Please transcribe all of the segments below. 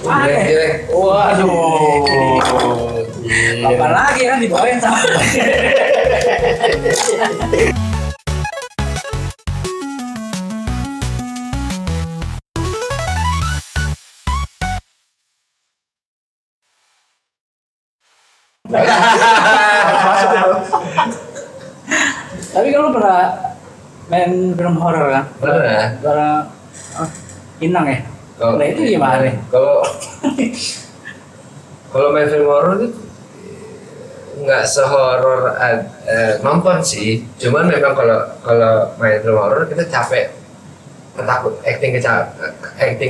Direct. Waduh. Apa lagi kan dibawain sama. Tapi kalau pernah main film horor kan? Pernah. Inang ya? Nah itu gimana nih? Kalau main film horor itu nggak sehoror nonton sih, cuman memang kalau main film horor kita capek, acting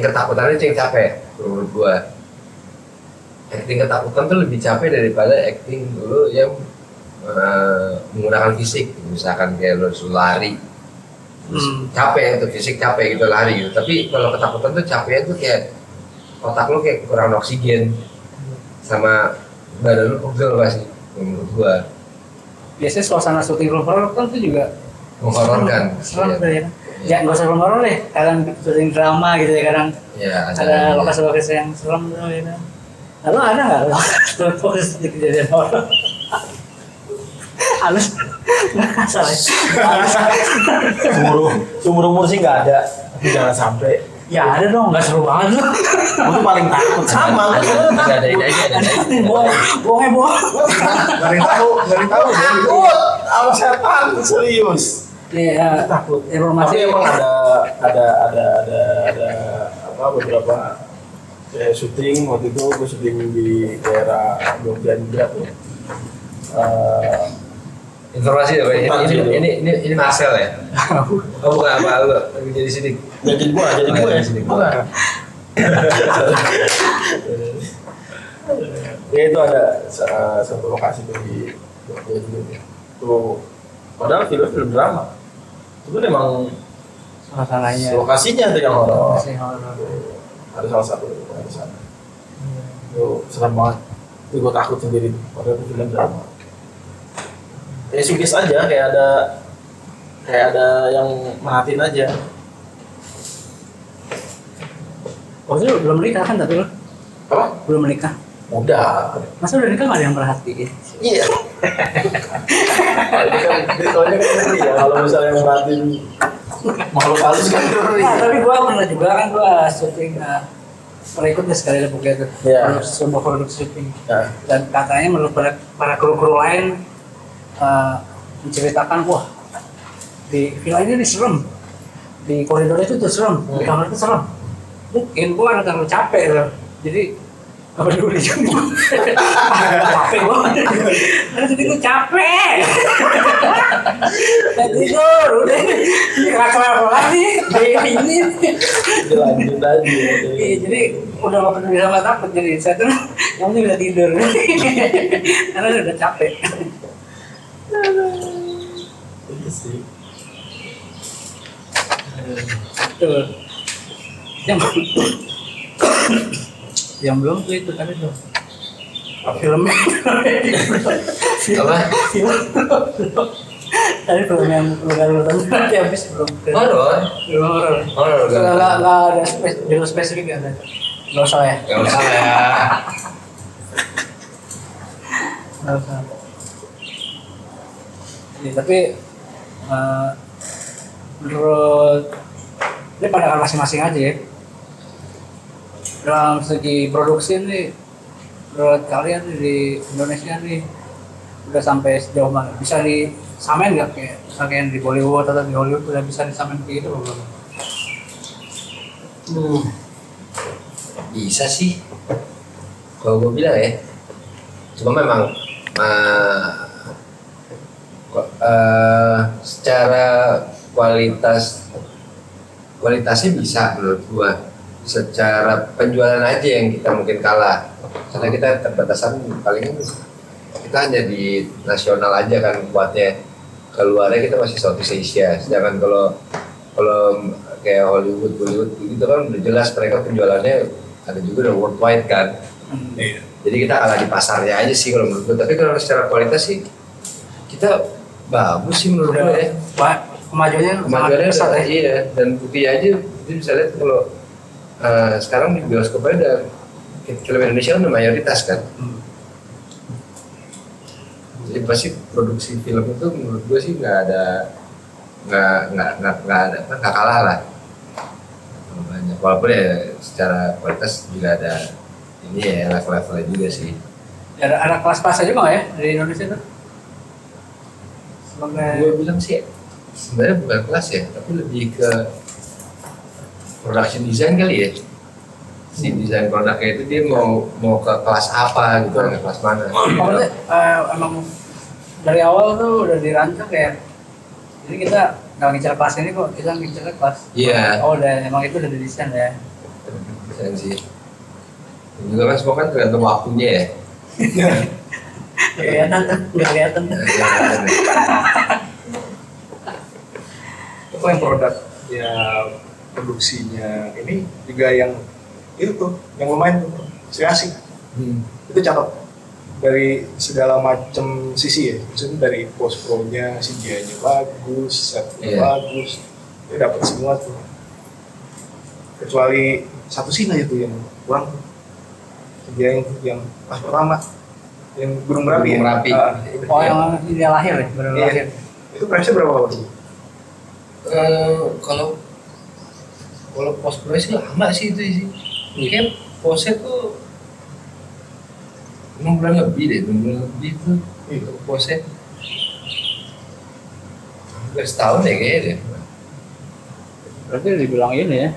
ketakutan itu yang capek menurut gua. Acting ketakutan tuh lebih capek daripada acting dulu yang menggunakan fisik, misalkan kayak lo lari, capek itu fisik capek gitu lari gitu. Tapi kalau ketakutan tuh capeknya tuh kayak otak lo kayak kurang oksigen sama badan lo pegel pasti menurut gua. Biasanya suasana syuting film horor kan itu juga menghororkan. Serem ya. Ya nggak usah film horor deh, kadang syuting drama gitu ya, kadang ada lokasi-lokasi yang serem tuh ya kan. Lalu ada nggak lokasi di kejadian horor? Halus nggak salah. Seumur sih nggak ada, tapi jangan sampai. Ya ada dong, nggak seru banget loh. Gue tuh paling takut sama. Ada ini aja. Bohong. Ngeri tahu. Takut sama setan serius. Iya. Takut. Informasi. Tapi emang ada apa beberapa kayak syuting waktu itu gue syuting di daerah Jogja juga tuh. Informasi ya, ini Marcel ya? Oh bukan apa lu lagi jadi sidik? Jadi gue ya sidik bukan. Ya itu ada satu lokasi tuh di Jogja juga tuh. Padahal film drama. Itu memang Masalahnya. lokasinya tuh yang horor. Horor. Ada salah satu di sana. Itu serem banget. Itu gue takut sendiri. Padahal itu film drama. Ya sugis aja kayak ada yang merhatiin aja. Oh itu belum menikah kan tapi lo? Apa? Belum menikah? Udah. Masa udah nikah nggak ada yang perhatiin? Iya. Soalnya kan ngeri ya kalau misalnya merhatiin makhluk halus kan ngeri. Nah, tapi gua pernah juga kan gua syuting pernah ikut sekali ada buku itu. Iya. Sebuah produk syuting. Nah. Dan katanya menurut para kru-kru lain menceritakan wah di villa ini serem, di koridor itu tuh serem, di kamar itu serem. Mungkin gua terlalu capek loh, jadi apa dulu juga capek gua, jadi gua capek. Tidur udah ini kelar lagi ini. Lanjut aja. Jadi udah gak peduli sama takut, jadi saya tuh yang penting udah tidur karena udah capek. Itu sih. Tuh. Yang belum tuh itu kan itu. Filmnya. Apa? Tadi film yang lu tonton nanti habis belum. Horor. Horor. Nggak ada judul spesifik nggak ada. Nggak usah ya. Nggak usah ya. Nggak usah. Ya, tapi menurut ini pandangan masing-masing aja ya. Dalam segi produksi nih, menurut kalian nih di Indonesia nih udah sampai sejauh mana? Bisa disamain nggak kayak yang di Bollywood atau di Hollywood udah bisa disamain kayak gitu belum? Bisa sih. Kalau gue bilang ya, cuma memang secara kualitasnya bisa menurut gua. Secara penjualan aja yang kita mungkin kalah, karena kita terbatasan paling kita hanya di nasional aja kan kuatnya, keluarnya kita masih Southeast Asia. Sedangkan kalau kayak Hollywood gitu kan udah jelas mereka penjualannya ada juga udah worldwide kan. Jadi kita kalah di pasarnya aja sih kalau menurut gua. Tapi kalau secara kualitas sih kita bagus sih menurut gue ya. Kemajuannya besar ya. Iya, dan bukti aja bisa lihat kalau sekarang di bioskop ada film Indonesia kan udah mayoritas kan. Jadi pasti produksi film itu menurut gue sih nggak kalah lah banyak, walaupun ya secara kualitas juga ada ini ya level-levelnya juga sih. Ada kelas-kelasnya juga nggak ya di Indonesia tuh? Gue bilang sih sebenarnya bukan kelas ya, tapi lebih ke production design kali ya. Si desain produknya itu dia mau ke kelas apa gitu, ke kelas mana. Maksudnya emang dari awal tuh udah dirancang kayak, jadi kita nggak ngincar kelas ini kok, kita ngincar kelas. Iya. Oh udah, emang itu udah didesain ya. Desain sih. Juga kan semua kan tergantung waktunya ya. Kelihatan tuh, nggak kelihatan. Apa yang produk ya produksinya ini juga yang itu tuh yang lumayan tuh asik. Itu cakep dari segala macam sisi ya, maksudnya dari post pro-nya, CGI-nya bagus, setnya bagus, dia dapat semua tuh. Kecuali satu scene aja tuh yang kurang, CGI yang pas pertama, yang Gunung Merapi. Oh yang dia lahir ya, baru lahir. Itu price-nya berapa tuh? Kalau post pro sih lama sih itu sih. Mungkin postnya tuh 6 bulan lebih tuh itu postnya. Hampir setahun ya kayaknya deh. Berarti dibilang ini ya,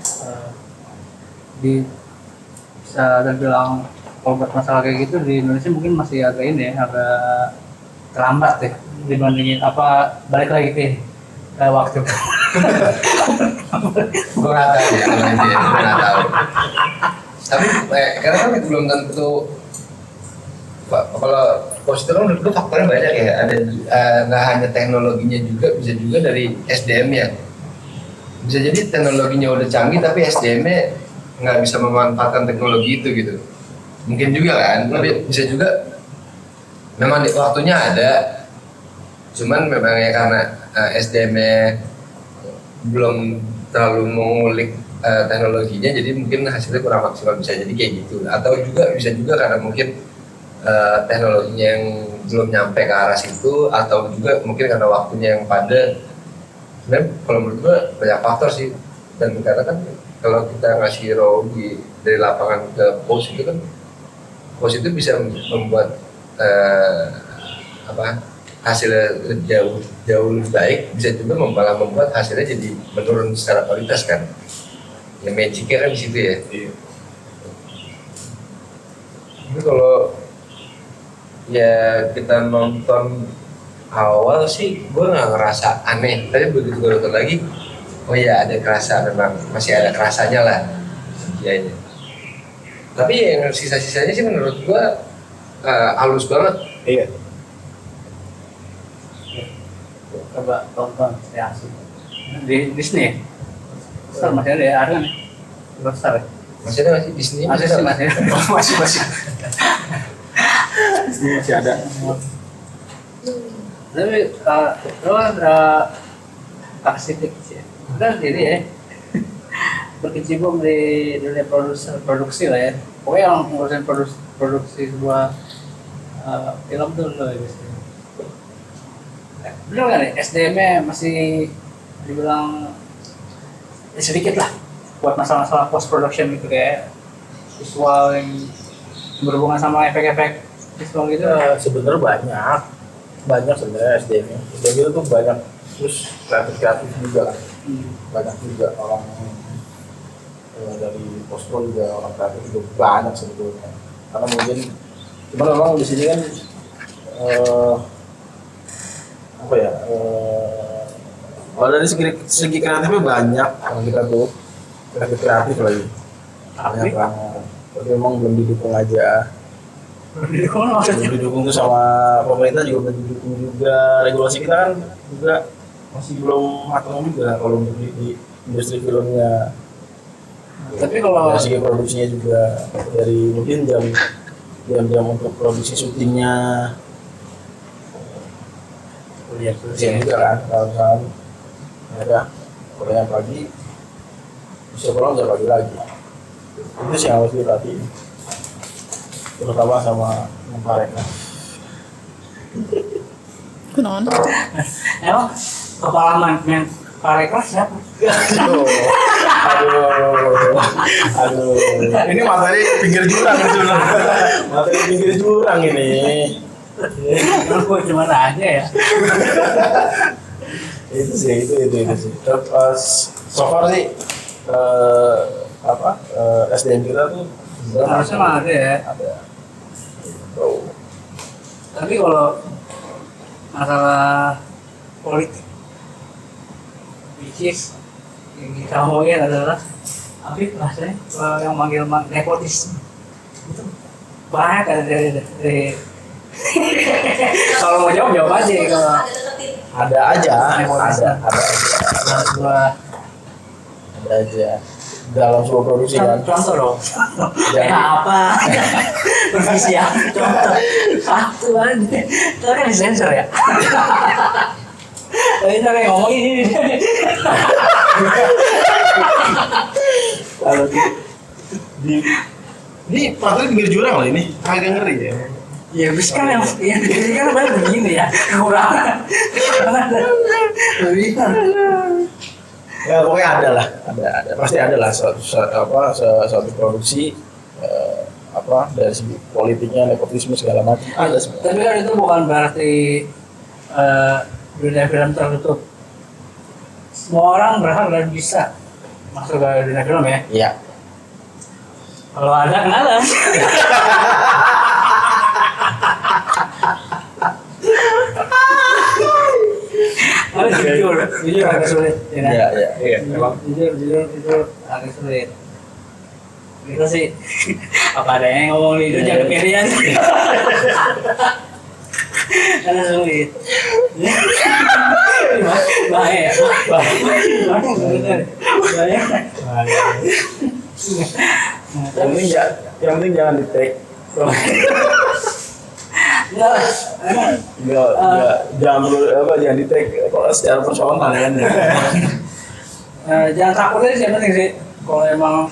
bisa terbilang kalau buat masalah kayak gitu di Indonesia mungkin masih agak ini ya, agak terlambat ya dibandingin apa balik lagi ke waktu. Gue nggak tahu ya kalau itu ya, gue nggak tahu. Tapi karena kan belum tentu. Kalau post itu kan menurut gue faktornya banyak ya. Ada nggak hanya teknologinya juga, bisa juga dari SDM-nya. Bisa jadi teknologinya udah canggih tapi SDM-nya nggak bisa memanfaatkan teknologi itu gitu. Mungkin juga kan, tapi bisa juga memang waktunya ada. Cuman memang ya karena SDM-nya belum terlalu mengulik teknologinya, jadi mungkin hasilnya kurang maksimal, bisa jadi kayak gitu. Atau juga bisa juga karena mungkin teknologinya yang belum nyampe ke arah situ, atau juga mungkin karena waktunya yang padat. Sebenarnya kalau menurut gue banyak faktor sih, dan karena kan kalau kita ngasih raw dari lapangan ke post itu kan, post itu bisa membuat hasilnya jauh lebih baik, bisa juga malah membuat hasilnya jadi menurun secara kualitas kan. Ya magicnya kan di situ ya. Iya. Tapi kalau ya kita nonton awal sih, gue nggak ngerasa aneh. Tapi begitu gue nonton lagi, oh ya ada kerasa, memang masih ada kerasanya lah CGI-nya. Tapi yang sisa-sisanya sih menurut gue halus banget. Iya. Coba tonton ya asik. Di Disney ya? Besar masih ada ya, ada kan? Besar ya? Masih ada nggak sih Disney? Ada sih masih ada. masih. Masih ada. Tapi lo Pacific sih, udah ini ya berkecimpung di dunia produksi lah ya. Pokoknya yang ngurusin produksi sebuah film tuh lo ya biasanya. Bener nggak nih SDM-nya masih dibilang sedikit lah buat masalah-masalah post production gitu, kayak visual yang berhubungan sama efek-efek visual gitu. Sebenarnya banyak sebenarnya SDM-nya. SDM itu tuh banyak, terus kreatif juga kan. Banyak juga orang dari post pro juga, orang kreatif juga banyak sebetulnya. Karena mungkin cuma memang di sini kan kalau dari segi kreatifnya banyak orang kita tuh kreatif lagi. Banyak banget. Tapi memang belum didukung aja. Belum didukung tuh sama pemerintah, juga belum didukung juga. Regulasi kita kan juga masih belum matang juga kalau untuk di industri filmnya. Tapi kalau dari segi produksinya juga, dari mungkin jam untuk produksi syutingnya, kuliah juga kan. Kalau misalkan ada kuliah pagi, bisa pulang bisa pagi lagi. Itu sih yang harus diperhatiin. terutama sama mereka. Kenaon? Emang kepala main Parekraf siapa? Aduh. Ini materi pinggir jurang ini sebenarnya. Materi pinggir jurang ini. Gue cuma aja ya. Itu sih. Terus so far sih SDM kita tuh Harusnya mah ada ya. ada. Tuh. Tapi kalau masalah politik, which is yang kita ngomongin adalah Afif rasanya yang manggil nepotisme itu banyak ada dari kalau mau jawab aja kalau Ada aja, Nepotisme. ada sebuah aja dalam sebuah produksi kan. contoh dong. Jadi- Apa? Profesi apa? Contoh satu aja. Itu kan disensor ya. Tadi kita kayak ngomong ini. Kalau di ini materi pinggir jurang loh ini, agak ngeri ya. Ya bis kan yang ini kan banyak begini ya kekurangan. Lebih. Ya pokoknya ada pasti ada lah suatu produksi dari segi politiknya, nepotisme segala macam ada sebenarnya. Tapi kan itu bukan berarti dunia film tertutup. Semua orang berhak dan bisa masuk ke dunia film ya. Iya. Kalau ada kenalan. Tapi jujur agak sulit. Ya kan? Iya. Memang Jujur itu agak sulit. Itu sih apa ada yang ngomong itu jangan pilihan. Karena sulit. Bahaya. Yang penting jangan di take. Jangan di take kalau secara personal kan. Jangan takut aja sih yang penting sih. Kalau emang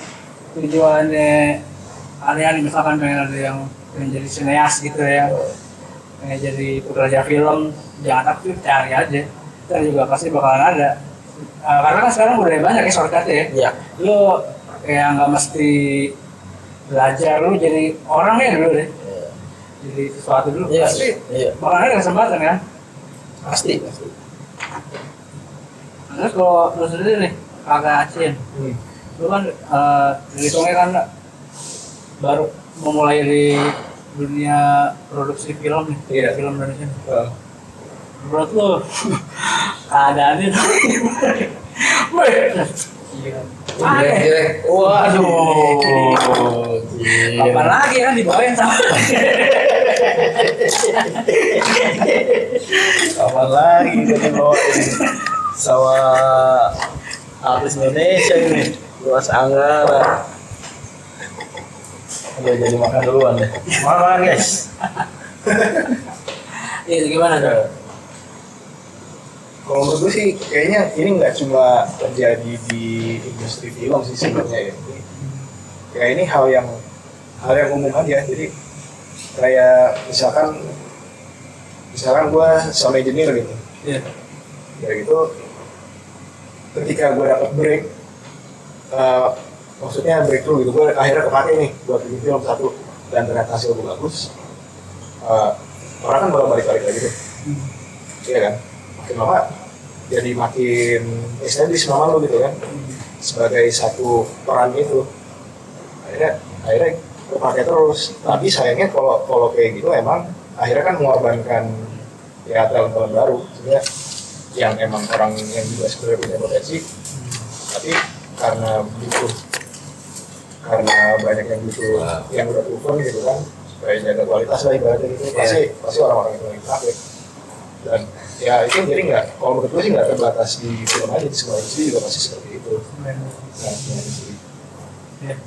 tujuannya aneh-aneh misalkan pengen ada yang jadi sineas gitu ya, pengen jadi pekerja film, jangan takut cari aja. Kita juga pasti bakalan ada. Karena kan sekarang udah banyak ya shortcut ya. Iya. Lu kayak nggak mesti belajar, lu jadi orang ya dulu deh. Jadi sesuatu dulu Iya. pasti Iya. bakalan ada kesempatan kan. Pasti. Terus kalau lu sendiri nih, Kakak Acin, lu kan hitungnya kan baru memulai di dunia produksi film nih, Iya. film Indonesia. Menurut lu keadaannya tuh gimana? Jelek. Waduh. Kapan lagi kan dibawain sama Kapan lagi kita bawain sama artis Indonesia ini, Luas Anggara. Udah jadi makan duluan deh. Makan guys. Iya gimana tuh? kalau menurut gue sih kayaknya ini nggak cuma terjadi di industri film sih sebenarnya ya. Ya ini hal yang umum aja. Jadi kayak misalkan gue sound engineer gitu. Iya. Ya gitu. Ketika gue dapet break, maksudnya breakthrough gitu, gue akhirnya kepake nih buat bikin film satu dan ternyata hasil gue bagus. Orang kan bakal balik-balik lagi tuh. Iya kan? Makin lama jadi makin establish nama lo gitu kan, sebagai satu peran itu. Akhirnya kepake terus. Tapi sayangnya kalau kayak gitu emang akhirnya kan mengorbankan ya talent-talent baru sebenarnya yang emang orang yang juga sebenarnya punya potensi, tapi karena banyak yang butuh yang udah proven gitu kan, supaya jaga kualitas lah ibaratnya gitu, pasti orang-orang itu yang dipakai. Dan ya itu jadi nggak, kalau menurut gue sih nggak terbatas di film aja, di semua industri juga pasti seperti itu.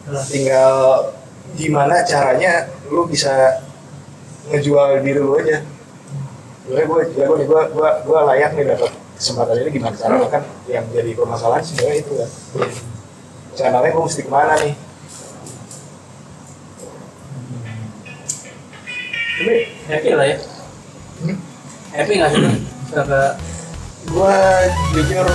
Nah, tinggal gimana caranya lu bisa ngejual diri lu aja. Gue layak nih dapat kesempatan ini, gimana caranya kan yang jadi permasalahan sebenarnya itu kan. Channelnya gue mesti kemana nih? Tapi happy lah ya. Happy nggak sih? Bisa ke Gua jujur